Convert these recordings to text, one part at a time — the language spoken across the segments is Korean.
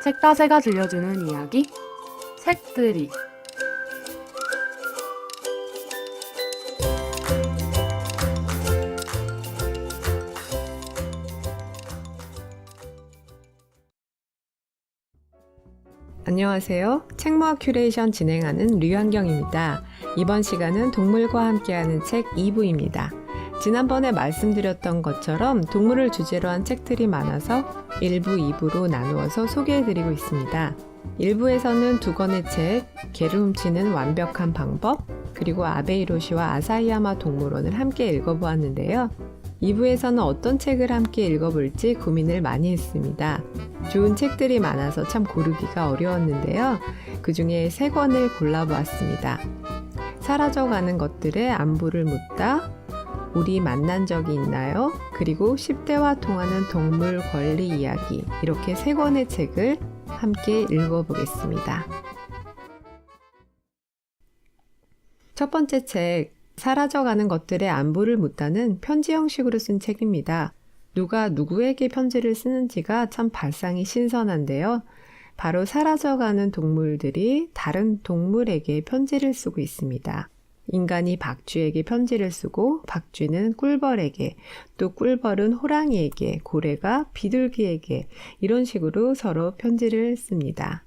책다새가 들려주는 이야기 책들이. 안녕하세요. 책모아 큐레이션 진행하는 류한경입니다. 이번 시간은 동물과 함께하는 책 2부입니다. 지난번에 말씀드렸던 것처럼 동물을 주제로 한 책들이 많아서 1부, 2부로 나누어서 소개해드리고 있습니다. 1부에서는 두 권의 책, 개를 훔치는 완벽한 방법, 그리고 아베 히로시와 아사히야마 동물원을 함께 읽어보았는데요. 2부에서는 어떤 책을 함께 읽어볼지 고민을 많이 했습니다. 좋은 책들이 많아서 참 고르기가 어려웠는데요. 그 중에 3권을 골라보았습니다. 사라져가는 것들의 안부를 묻다, 우리 만난 적이 있나요? 그리고 10대와 통하는 동물 권리 이야기, 이렇게 3권의 책을 함께 읽어보겠습니다. 첫 번째 책, 사라져가는 것들의 안부를 묻다는 편지 형식으로 쓴 책입니다. 누가 누구에게 편지를 쓰는지가 참 발상이 신선한데요. 바로 사라져가는 동물들이 다른 동물에게 편지를 쓰고 있습니다. 인간이 박쥐에게 편지를 쓰고 박쥐는 꿀벌에게, 또 꿀벌은 호랑이에게, 고래가 비둘기에게 이런 식으로 서로 편지를 씁니다.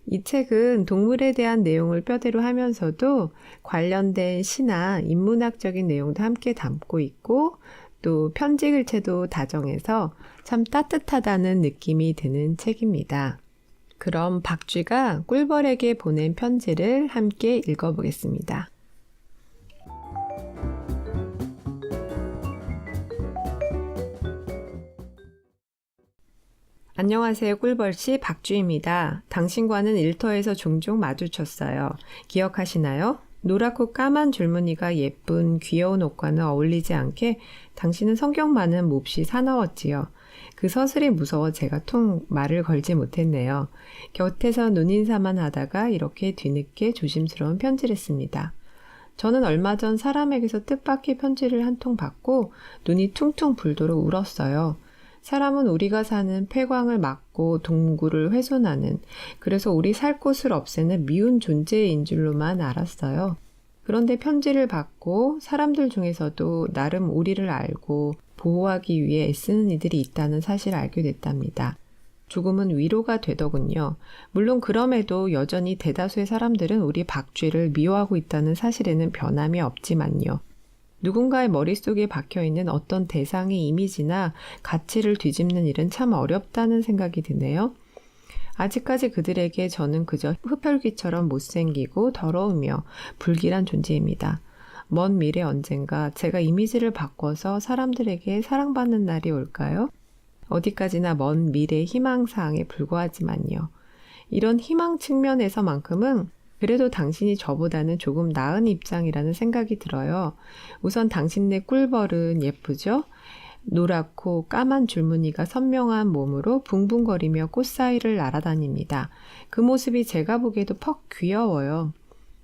이 책은 동물에 대한 내용을 뼈대로 하면서도 관련된 시나 인문학적인 내용도 함께 담고 있고 또 편지 글체도 다정해서 참 따뜻하다는 느낌이 드는 책입니다. 그럼 박쥐가 꿀벌에게 보낸 편지를 함께 읽어보겠습니다. 안녕하세요. 꿀벌씨 박쥐입니다. 당신과는 일터에서 종종 마주쳤어요. 기억하시나요? 노랗고 까만 줄무늬가 예쁜 귀여운 옷과는 어울리지 않게 당신은 성격 많은 몹시 사나웠지요. 그 서슬이 무서워 제가 통 말을 걸지 못했네요. 곁에서 눈인사만 하다가 이렇게 뒤늦게 조심스러운 편지를 씁니다. 저는 얼마 전 사람에게서 뜻밖의 편지를 한 통 받고 눈이 퉁퉁 불도록 울었어요. 사람은 우리가 사는 폐광을 막고 동굴을 훼손하는, 그래서 우리 살 곳을 없애는 미운 존재인 줄로만 알았어요. 그런데 편지를 받고 사람들 중에서도 나름 우리를 알고 보호하기 위해 애쓰는 이들이 있다는 사실을 알게 됐답니다. 조금은 위로가 되더군요. 물론 그럼에도 여전히 대다수의 사람들은 우리 박쥐를 미워하고 있다는 사실에는 변함이 없지만요. 누군가의 머릿속에 박혀있는 어떤 대상의 이미지나 가치를 뒤집는 일은 참 어렵다는 생각이 드네요. 아직까지 그들에게 저는 그저 흡혈귀처럼 못생기고 더러우며 불길한 존재입니다. 먼 미래 언젠가 제가 이미지를 바꿔서 사람들에게 사랑받는 날이 올까요? 어디까지나 먼 미래의 희망사항에 불과하지만요. 이런 희망 측면에서만큼은 그래도 당신이 저보다는 조금 나은 입장이라는 생각이 들어요. 우선 당신네 꿀벌은 예쁘죠? 노랗고 까만 줄무늬가 선명한 몸으로 붕붕거리며 꽃 사이를 날아다닙니다. 그 모습이 제가 보기에도 퍽 귀여워요.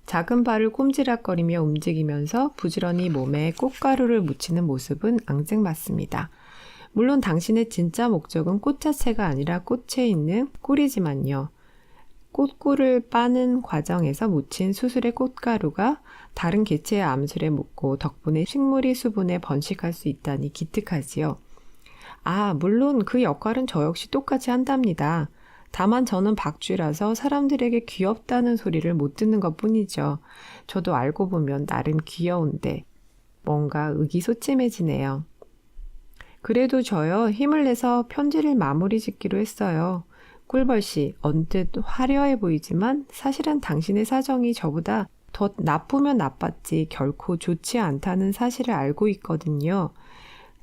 작은 발을 꼼지락거리며 움직이면서 부지런히 몸에 꽃가루를 묻히는 모습은 앙증맞습니다. 물론 당신의 진짜 목적은 꽃 자체가 아니라 꽃에 있는 꿀이지만요. 꽃꿀을 빠는 과정에서 묻힌 수술의 꽃가루가 다른 개체의 암술에 묻고 덕분에 식물이 수분에 번식할 수 있다니 기특하지요. 물론 그 역할은 저 역시 똑같이 한답니다. 다만 저는 박쥐라서 사람들에게 귀엽다는 소리를 못 듣는 것 뿐이죠. 저도 알고 보면 나름 귀여운데 뭔가 의기소침해지네요. 그래도 저요, 힘을 내서 편지를 마무리 짓기로 했어요. 꿀벌씨, 언뜻 화려해 보이지만 사실은 당신의 사정이 저보다 더 나쁘면 나빴지 결코 좋지 않다는 사실을 알고 있거든요.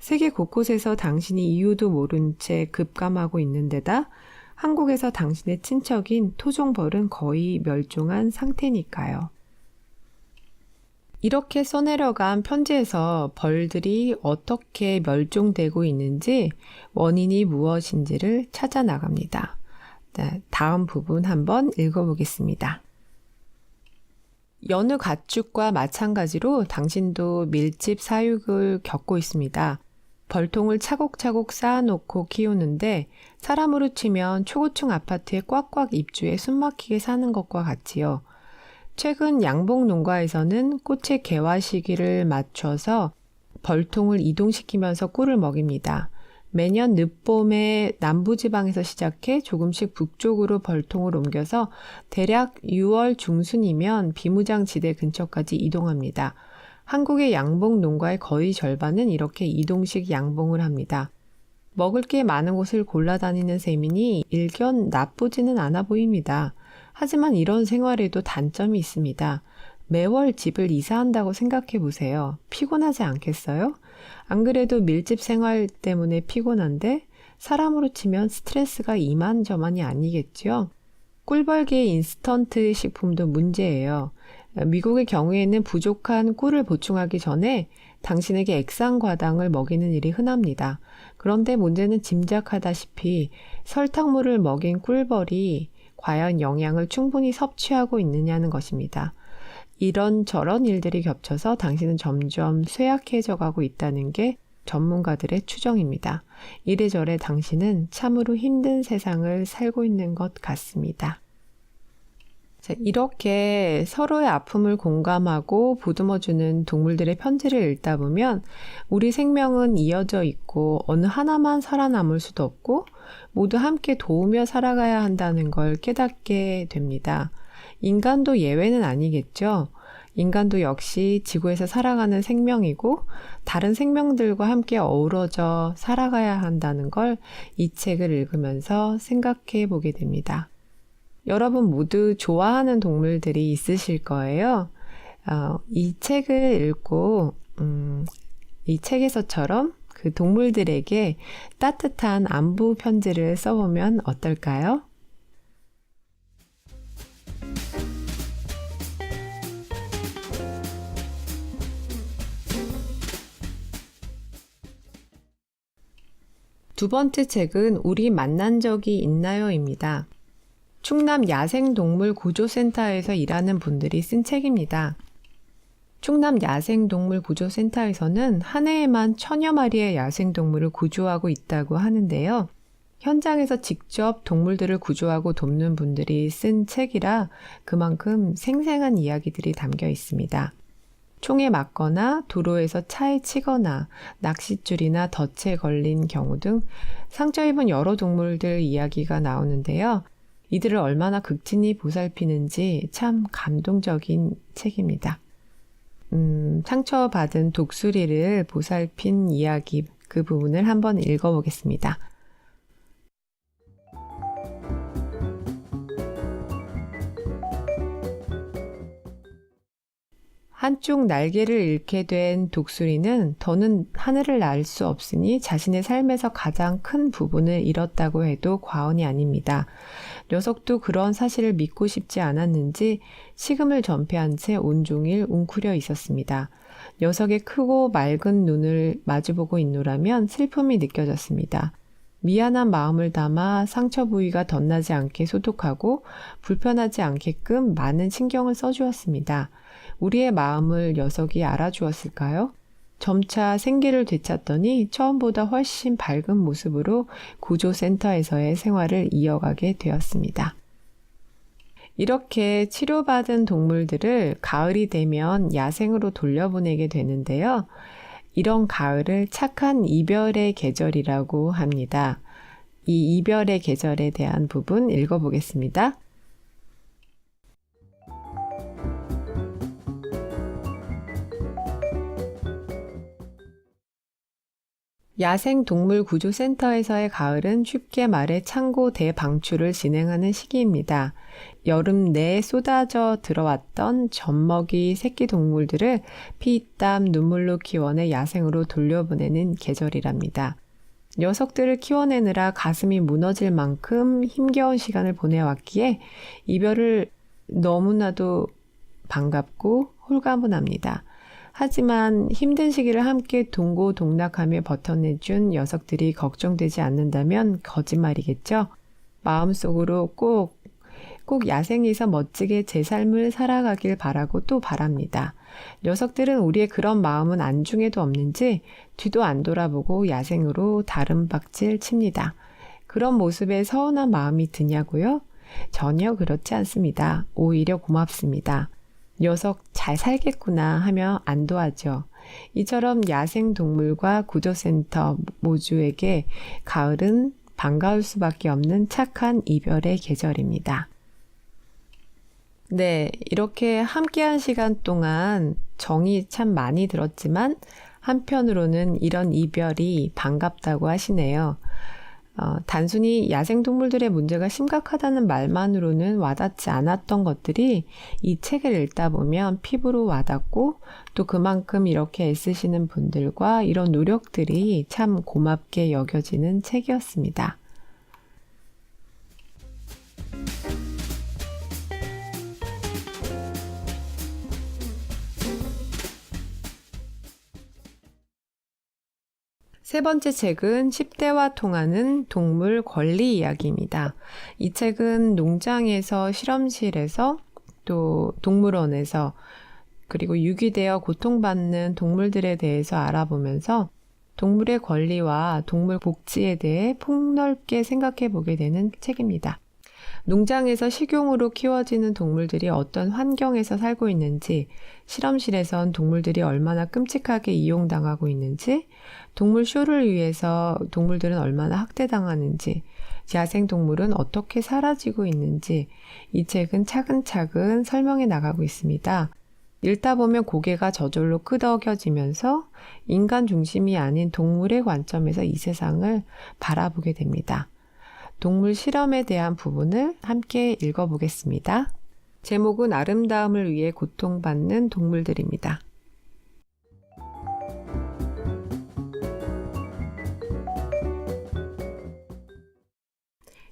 세계 곳곳에서 당신이 이유도 모른 채 급감하고 있는 데다 한국에서 당신의 친척인 토종벌은 거의 멸종한 상태니까요. 이렇게 써내려간 편지에서 벌들이 어떻게 멸종되고 있는지 원인이 무엇인지를 찾아 나갑니다. 네, 다음 부분 한번 읽어보겠습니다. 여느 가축과 마찬가지로 당신도 밀집 사육을 겪고 있습니다. 벌통을 차곡차곡 쌓아놓고 키우는데 사람으로 치면 초고층 아파트에 꽉꽉 입주해 숨막히게 사는 것과 같지요. 최근 양봉 농가에서는 꽃의 개화 시기를 맞춰서 벌통을 이동시키면서 꿀을 먹입니다. 매년 늦봄에 남부지방에서 시작해 조금씩 북쪽으로 벌통을 옮겨서 대략 6월 중순이면 비무장지대 근처까지 이동합니다. 한국의 양봉 농가의 거의 절반은 이렇게 이동식 양봉을 합니다. 먹을 게 많은 곳을 골라다니는 셈이니 일견 나쁘지는 않아 보입니다. 하지만 이런 생활에도 단점이 있습니다. 매월 집을 이사한다고 생각해 보세요. 피곤하지 않겠어요? 안 그래도 밀집 생활 때문에 피곤한데 사람으로 치면 스트레스가 이만저만이 아니겠죠? 꿀벌개의 인스턴트 식품도 문제예요. 미국의 경우에는 부족한 꿀을 보충하기 전에 당신에게 액상과당을 먹이는 일이 흔합니다. 그런데 문제는 짐작하다시피 설탕물을 먹인 꿀벌이 과연 영양을 충분히 섭취하고 있느냐는 것입니다. 이런저런 일들이 겹쳐서 당신은 점점 쇠약해져 가고 있다는 게 전문가들의 추정입니다. 이래저래 당신은 참으로 힘든 세상을 살고 있는 것 같습니다. 이렇게 서로의 아픔을 공감하고 보듬어주는 동물들의 편지를 읽다 보면 우리 생명은 이어져 있고 어느 하나만 살아남을 수도 없고 모두 함께 도우며 살아가야 한다는 걸 깨닫게 됩니다. 인간도 예외는 아니겠죠. 인간도 역시 지구에서 살아가는 생명이고 다른 생명들과 함께 어우러져 살아가야 한다는 걸 이 책을 읽으면서 생각해 보게 됩니다. 여러분 모두 좋아하는 동물들이 있으실 거예요. 이 책을 읽고 이 책에서처럼 그 동물들에게 따뜻한 안부 편지를 써보면 어떨까요? 두 번째 책은 우리 만난 적이 있나요?입니다. 충남 야생동물구조센터에서 일하는 분들이 쓴 책입니다. 충남 야생동물구조센터에서는 한 해에만 1000여 마리의 야생동물을 구조하고 있다고 하는데요. 현장에서 직접 동물들을 구조하고 돕는 분들이 쓴 책이라 그만큼 생생한 이야기들이 담겨 있습니다. 총에 맞거나 도로에서 차에 치거나 낚싯줄이나 덫에 걸린 경우 등 상처 입은 여러 동물들 이야기가 나오는데요. 이들을 얼마나 극진히 보살피는지 참 감동적인 책입니다. 상처받은 독수리를 보살핀 이야기 그 부분을 한번 읽어보겠습니다. 한쪽 날개를 잃게 된 독수리는 더는 하늘을 날 수 없으니 자신의 삶에서 가장 큰 부분을 잃었다고 해도 과언이 아닙니다. 녀석도 그런 사실을 믿고 싶지 않았는지 식음을 전폐한 채 온종일 웅크려 있었습니다. 녀석의 크고 맑은 눈을 마주보고 있노라면 슬픔이 느껴졌습니다. 미안한 마음을 담아 상처 부위가 덧나지 않게 소독하고 불편하지 않게끔 많은 신경을 써주었습니다. 우리의 마음을 녀석이 알아주었을까요? 점차 생기를 되찾더니 처음보다 훨씬 밝은 모습으로 구조센터에서의 생활을 이어가게 되었습니다. 이렇게 치료받은 동물들을 가을이 되면 야생으로 돌려보내게 되는데요. 이런 가을을 착한 이별의 계절이라고 합니다. 이 이별의 계절에 대한 부분 읽어보겠습니다. 야생동물구조센터에서의 가을은 쉽게 말해 창고 대방출을 진행하는 시기입니다. 여름 내에 쏟아져 들어왔던 젖먹이 새끼 동물들을 피땀 눈물로 키워내 야생으로 돌려보내는 계절이랍니다. 녀석들을 키워내느라 가슴이 무너질 만큼 힘겨운 시간을 보내왔기에 이별을 너무나도 반갑고 홀가분합니다. 하지만 힘든 시기를 함께 동고동락하며 버텨내준 녀석들이 걱정되지 않는다면 거짓말이겠죠. 마음속으로 꼭 야생에서 멋지게 제 삶을 살아가길 바라고 또 바랍니다. 녀석들은 우리의 그런 마음은 안중에도 없는지 뒤도 안 돌아보고 야생으로 다름박질 칩니다. 그런 모습에 서운한 마음이 드냐고요? 전혀 그렇지 않습니다. 오히려 고맙습니다. 녀석 잘 살겠구나 하며 안도하죠. 이처럼 야생동물과 구조센터 모두에게 가을은 반가울 수밖에 없는 착한 이별의 계절입니다. 네, 이렇게 함께한 시간 동안 정이 참 많이 들었지만 한편으로는 이런 이별이 반갑다고 하시네요. 단순히 야생동물들의 문제가 심각하다는 말만으로는 와닿지 않았던 것들이 이 책을 읽다 보면 피부로 와닿고 또 그만큼 이렇게 애쓰시는 분들과 이런 노력들이 참 고맙게 여겨지는 책이었습니다. 세 번째 책은 10대와 통하는 동물 권리 이야기입니다. 이 책은 농장에서 실험실에서 또 동물원에서 그리고 유기되어 고통받는 동물들에 대해서 알아보면서 동물의 권리와 동물 복지에 대해 폭넓게 생각해 보게 되는 책입니다. 농장에서 식용으로 키워지는 동물들이 어떤 환경에서 살고 있는지, 실험실에선 동물들이 얼마나 끔찍하게 이용당하고 있는지, 동물 쇼를 위해서 동물들은 얼마나 학대당하는지, 야생동물은 어떻게 사라지고 있는지 이 책은 차근차근 설명해 나가고 있습니다. 읽다 보면 고개가 저절로 끄덕여지면서 인간 중심이 아닌 동물의 관점에서 이 세상을 바라보게 됩니다. 동물 실험에 대한 부분을 함께 읽어보겠습니다. 제목은 아름다움을 위해 고통받는 동물들입니다.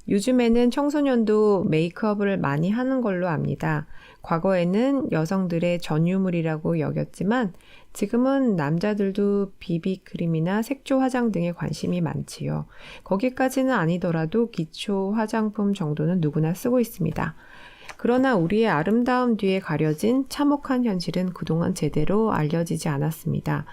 요즘에는 청소년도 메이크업을 많이 하는 걸로 압니다. 과거에는 여성들의 전유물이라고 여겼지만 지금은 남자들도 비비크림이나 색조 화장 등에 관심이 많지요. 거기까지는 아니더라도 기초 화장품 정도는 누구나 쓰고 있습니다. 그러나 우리의 아름다움 뒤에 가려진 참혹한 현실은 그동안 제대로 알려지지 않았습니다.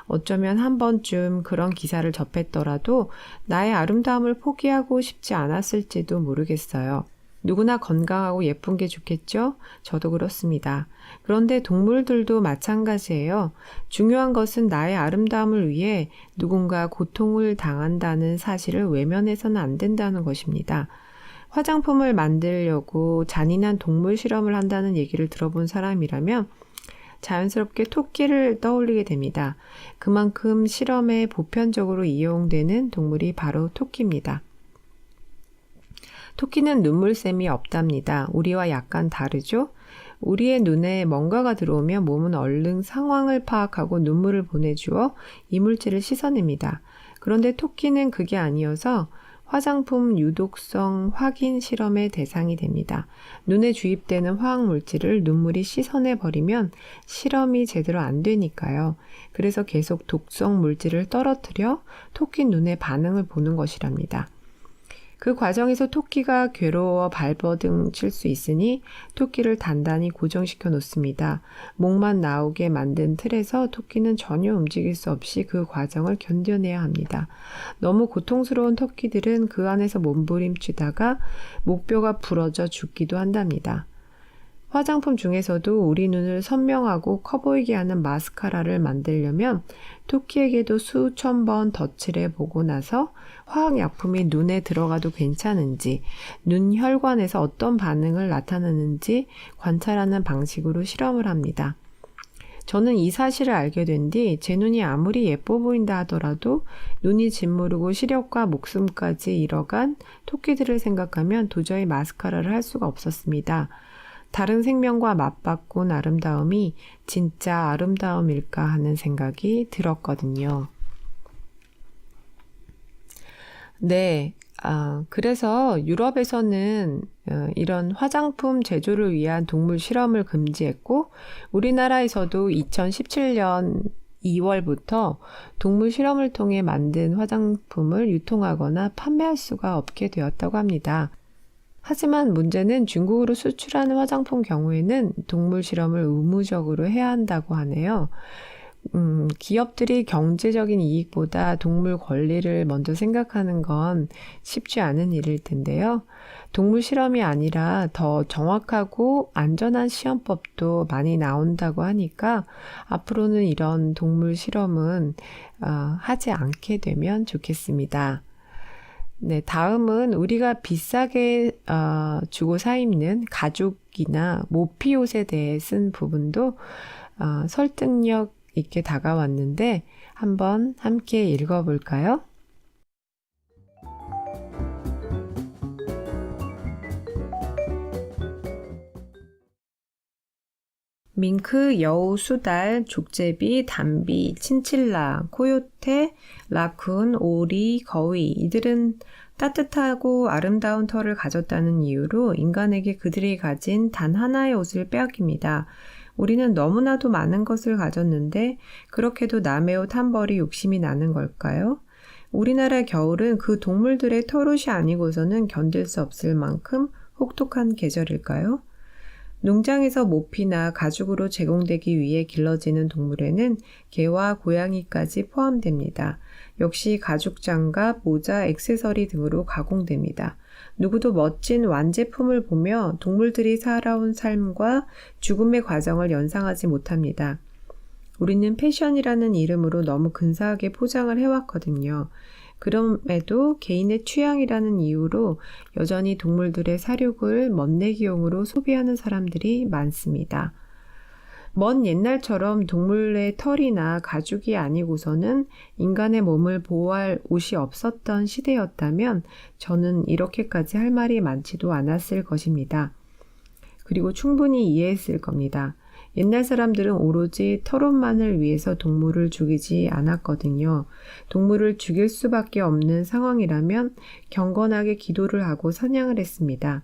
어쩌면 한 번쯤 그런 기사를 접했더라도 나의 아름다움을 포기하고 싶지 않았을지도 모르겠어요. 누구나 건강하고 예쁜 게 좋겠죠? 저도 그렇습니다. 그런데 동물들도 마찬가지예요. 중요한 것은 나의 아름다움을 위해 누군가 고통을 당한다는 사실을 외면해서는 안 된다는 것입니다. 화장품을 만들려고 잔인한 동물 실험을 한다는 얘기를 들어본 사람이라면 자연스럽게 토끼를 떠올리게 됩니다. 그만큼 실험에 보편적으로 이용되는 동물이 바로 토끼입니다. 토끼는 눈물샘이 없답니다. 우리와 약간 다르죠? 우리의 눈에 뭔가가 들어오면 몸은 얼른 상황을 파악하고 눈물을 보내주어 이물질을 씻어냅니다. 그런데 토끼는 그게 아니어서 화장품 유독성 확인 실험의 대상이 됩니다. 눈에 주입되는 화학물질을 눈물이 씻어내버리면 실험이 제대로 안 되니까요. 그래서 계속 독성 물질을 떨어뜨려 토끼 눈의 반응을 보는 것이랍니다. 그 과정에서 토끼가 괴로워 발버둥 칠 수 있으니 토끼를 단단히 고정시켜 놓습니다. 목만 나오게 만든 틀에서 토끼는 전혀 움직일 수 없이 그 과정을 견뎌내야 합니다. 너무 고통스러운 토끼들은 그 안에서 몸부림치다가 목뼈가 부러져 죽기도 한답니다. 화장품 중에서도 우리 눈을 선명하고 커 보이게 하는 마스카라를 만들려면 토끼에게도 수천 번 덧칠해 보고 나서 화학약품이 눈에 들어가도 괜찮은지, 눈 혈관에서 어떤 반응을 나타내는지 관찰하는 방식으로 실험을 합니다. 저는 이 사실을 알게 된 뒤 제 눈이 아무리 예뻐 보인다 하더라도 눈이 짓무르고 시력과 목숨까지 잃어간 토끼들을 생각하면 도저히 마스카라를 할 수가 없었습니다. 다른 생명과 맞바꾼 아름다움이 진짜 아름다움일까 하는 생각이 들었거든요. 네, 그래서 유럽에서는 이런 화장품 제조를 위한 동물 실험을 금지했고 우리나라에서도 2017년 2월부터 동물 실험을 통해 만든 화장품을 유통하거나 판매할 수가 없게 되었다고 합니다. 하지만 문제는 중국으로 수출하는 화장품 경우에는 동물 실험을 의무적으로 해야 한다고 하네요. 기업들이 경제적인 이익보다 동물 권리를 먼저 생각하는 건 쉽지 않은 일일 텐데요. 동물 실험이 아니라 더 정확하고 안전한 시험법도 많이 나온다고 하니까 앞으로는 이런 동물 실험은 하지 않게 되면 좋겠습니다. 네, 다음은 우리가 비싸게 주고 사 입는 가죽이나 모피옷에 대해 쓴 부분도 설득력 있게 다가왔는데 한번 함께 읽어볼까요? 밍크, 여우, 수달, 족제비, 담비, 친칠라, 코요테, 라쿤, 오리, 거위 이들은 따뜻하고 아름다운 털을 가졌다는 이유로 인간에게 그들이 가진 단 하나의 옷을 빼앗깁니다. 우리는 너무나도 많은 것을 가졌는데 그렇게도 남의 옷 한 벌이 욕심이 나는 걸까요? 우리나라 겨울은 그 동물들의 털옷이 아니고서는 견딜 수 없을 만큼 혹독한 계절일까요? 농장에서 모피나 가죽으로 제공되기 위해 길러지는 동물에는 개와 고양이까지 포함됩니다. 역시 가죽 장갑, 모자, 액세서리 등으로 가공됩니다. 누구도 멋진 완제품을 보며 동물들이 살아온 삶과 죽음의 과정을 연상하지 못합니다. 우리는 패션이라는 이름으로 너무 근사하게 포장을 해왔거든요. 그럼에도 개인의 취향이라는 이유로 여전히 동물들의 사육을 멋내기용으로 소비하는 사람들이 많습니다. 먼 옛날처럼 동물의 털이나 가죽이 아니고서는 인간의 몸을 보호할 옷이 없었던 시대였다면 저는 이렇게까지 할 말이 많지도 않았을 것입니다. 그리고 충분히 이해했을 겁니다. 옛날 사람들은 오로지 털옷만을 위해서 동물을 죽이지 않았거든요. 동물을 죽일 수밖에 없는 상황이라면 경건하게 기도를 하고 사냥을 했습니다.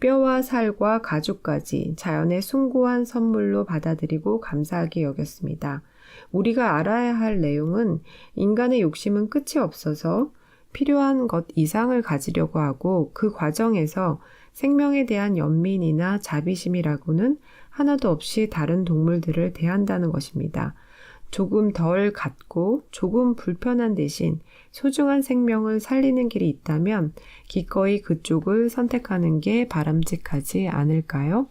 뼈와 살과 가죽까지 자연의 숭고한 선물로 받아들이고 감사하게 여겼습니다. 우리가 알아야 할 내용은 인간의 욕심은 끝이 없어서 필요한 것 이상을 가지려고 하고 그 과정에서 생명에 대한 연민이나 자비심이라고는 하나도 없이 다른 동물들을 대한다는 것입니다. 조금 덜 갖고 조금 불편한 대신 소중한 생명을 살리는 길이 있다면 기꺼이 그쪽을 선택하는 게 바람직하지 않을까요?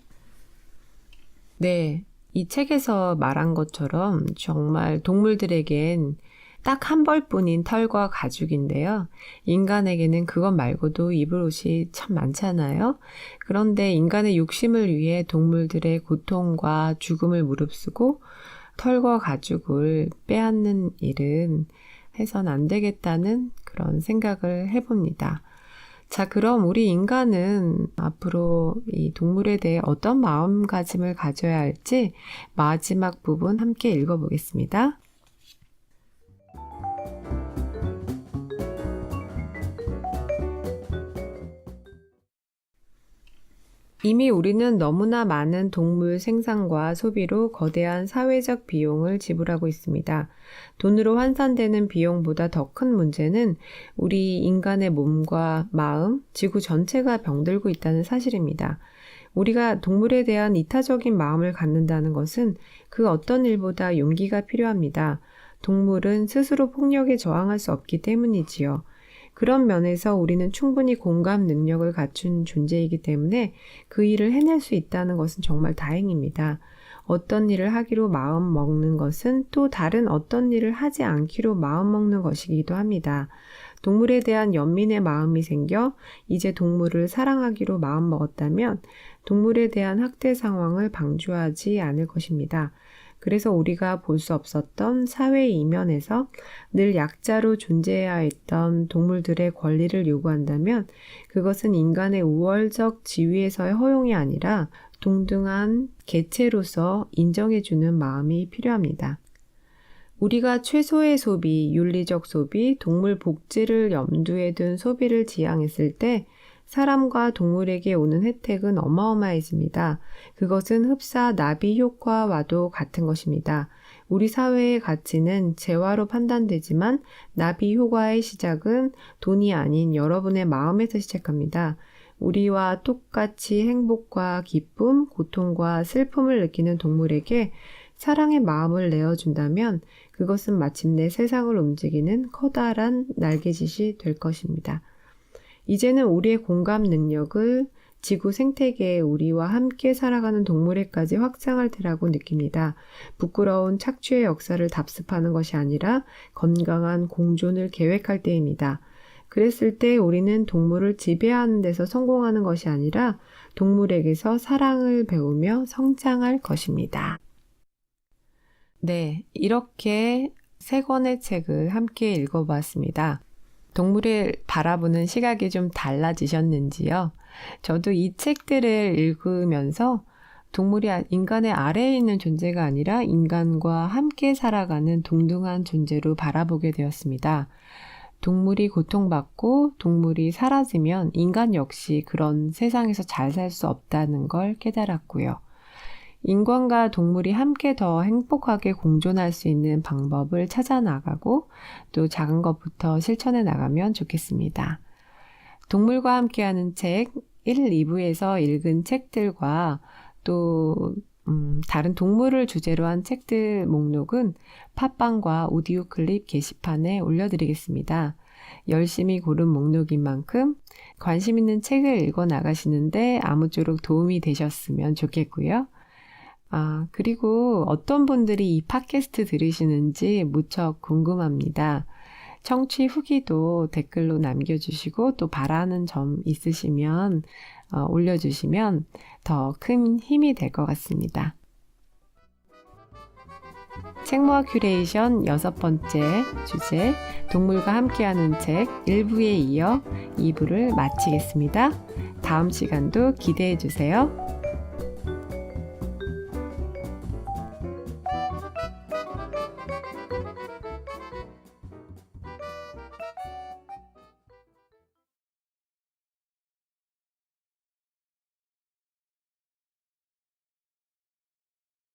네, 이 책에서 말한 것처럼 정말 동물들에겐 딱 한 벌뿐인 털과 가죽인데요. 인간에게는 그것 말고도 입을 옷이 참 많잖아요. 그런데 인간의 욕심을 위해 동물들의 고통과 죽음을 무릅쓰고 털과 가죽을 빼앗는 일은 해선 안 되겠다는 그런 생각을 해봅니다. 자, 그럼 우리 인간은 앞으로 이 동물에 대해 어떤 마음가짐을 가져야 할지 마지막 부분 함께 읽어보겠습니다. 이미 우리는 너무나 많은 동물 생산과 소비로 거대한 사회적 비용을 지불하고 있습니다. 돈으로 환산되는 비용보다 더 큰 문제는 우리 인간의 몸과 마음, 지구 전체가 병들고 있다는 사실입니다. 우리가 동물에 대한 이타적인 마음을 갖는다는 것은 그 어떤 일보다 용기가 필요합니다. 동물은 스스로 폭력에 저항할 수 없기 때문이지요. 그런 면에서 우리는 충분히 공감 능력을 갖춘 존재이기 때문에 그 일을 해낼 수 있다는 것은 정말 다행입니다. 어떤 일을 하기로 마음 먹는 것은 또 다른 어떤 일을 하지 않기로 마음 먹는 것이기도 합니다. 동물에 대한 연민의 마음이 생겨 이제 동물을 사랑하기로 마음 먹었다면 동물에 대한 학대 상황을 방조하지 않을 것입니다. 그래서 우리가 볼 수 없었던 사회 이면에서 늘 약자로 존재해야 했던 동물들의 권리를 요구한다면 그것은 인간의 우월적 지위에서의 허용이 아니라 동등한 개체로서 인정해주는 마음이 필요합니다. 우리가 최소의 소비, 윤리적 소비, 동물 복지를 염두에 둔 소비를 지향했을 때 사람과 동물에게 오는 혜택은 어마어마해집니다. 그것은 흡사 나비 효과와도 같은 것입니다. 우리 사회의 가치는 재화로 판단되지만 나비 효과의 시작은 돈이 아닌 여러분의 마음에서 시작합니다. 우리와 똑같이 행복과 기쁨, 고통과 슬픔을 느끼는 동물에게 사랑의 마음을 내어준다면 그것은 마침내 세상을 움직이는 커다란 날개짓이 될 것입니다. 이제는 우리의 공감 능력을 지구 생태계에 우리와 함께 살아가는 동물에까지 확장할 때라고 느낍니다. 부끄러운 착취의 역사를 답습하는 것이 아니라 건강한 공존을 계획할 때입니다. 그랬을 때 우리는 동물을 지배하는 데서 성공하는 것이 아니라 동물에게서 사랑을 배우며 성장할 것입니다. 네, 이렇게 3권의 책을 함께 읽어봤습니다. 동물을 바라보는 시각이 좀 달라지셨는지요? 저도 이 책들을 읽으면서 동물이 인간의 아래에 있는 존재가 아니라 인간과 함께 살아가는 동등한 존재로 바라보게 되었습니다. 동물이 고통받고 동물이 사라지면 인간 역시 그런 세상에서 잘 살 수 없다는 걸 깨달았고요. 인간과 동물이 함께 더 행복하게 공존할 수 있는 방법을 찾아 나가고 또 작은 것부터 실천해 나가면 좋겠습니다. 동물과 함께하는 책 1, 2부에서 읽은 책들과 또 다른 동물을 주제로 한 책들 목록은 팟빵과 오디오 클립 게시판에 올려드리겠습니다. 열심히 고른 목록인 만큼 관심 있는 책을 읽어 나가시는데 아무쪼록 도움이 되셨으면 좋겠고요. 그리고 어떤 분들이 이 팟캐스트 들으시는지 무척 궁금합니다. 청취 후기도 댓글로 남겨주시고 또 바라는 점 있으시면 올려주시면 더 큰 힘이 될 것 같습니다. 책모아 큐레이션 6번째 주제 동물과 함께하는 책 1부에 이어 2부를 마치겠습니다. 다음 시간도 기대해 주세요.